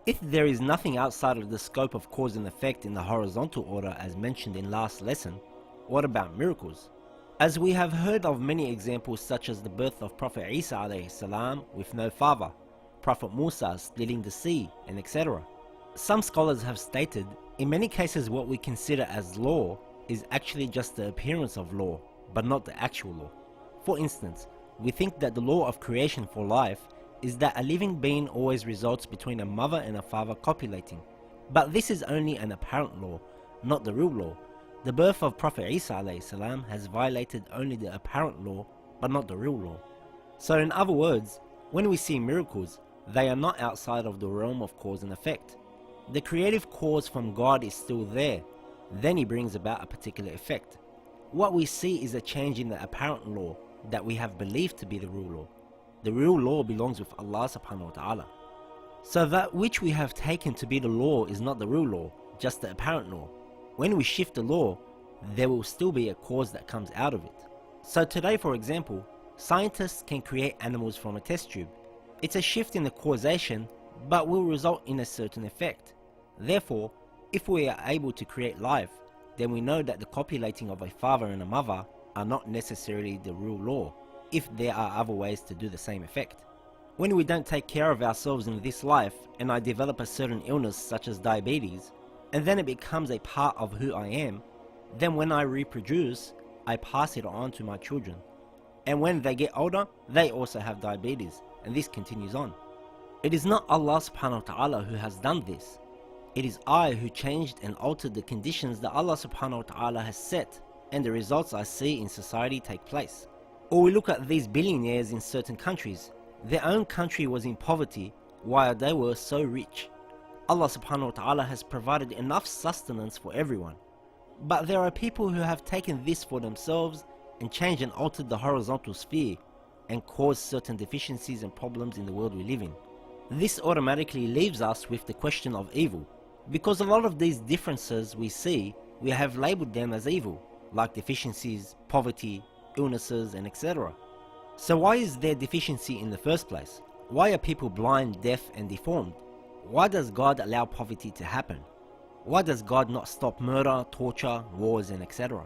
If there is nothing outside of the scope of cause and effect in the horizontal order as mentioned in last lesson, what about miracles? As we have heard of many examples such as the birth of Prophet Isa alayhi salam with no father, Prophet Musa splitting the sea, and etc. Some scholars have stated, in many cases what we consider as law is actually just the appearance of law, but not the actual law. For instance, we think that the law of creation for life is that a living being always results between a mother and a father copulating. But this is only an apparent law, not the real law. The birth of Prophet Isa alayhi salam has violated only the apparent law, but not the real law. So in other words, when we see miracles, they are not outside of the realm of cause and effect. The creative cause from God is still there, then He brings about a particular effect. What we see is a change in the apparent law that we have believed to be the real law. The real law belongs with Allah subhanahu wa ta'ala. So that which we have taken to be the law is not the real law, just the apparent law. When we shift the law, there will still be a cause that comes out of it. So today, for example, scientists can create animals from a test tube. It's a shift in the causation, but will result in a certain effect. Therefore, if we are able to create life, then we know that the copulating of a father and a mother are not necessarily the real law, if there are other ways to do the same effect. When we don't take care of ourselves in this life, and I develop a certain illness such as diabetes, and then it becomes a part of who I am, then when I reproduce, I pass it on to my children. And when they get older, they also have diabetes, and this continues on. It is not Allah subhanahu wa ta'ala who has done this. It is I who changed and altered the conditions that Allah subhanahu wa ta'ala has set, and the results I see in society take place. Or we look at these billionaires in certain countries. Their own country was in poverty while they were so rich. Allah subhanahu wa ta'ala has provided enough sustenance for everyone. But there are people who have taken this for themselves and changed and altered the horizontal sphere and caused certain deficiencies and problems in the world we live in. This automatically leaves us with the question of evil, because a lot of these differences we see, we have labeled them as evil, like deficiencies, poverty, illnesses, and etc. So why is there deficiency in the first place? Why are people blind, deaf, and deformed? Why does God allow poverty to happen? Why does God not stop murder, torture, wars, and etc.?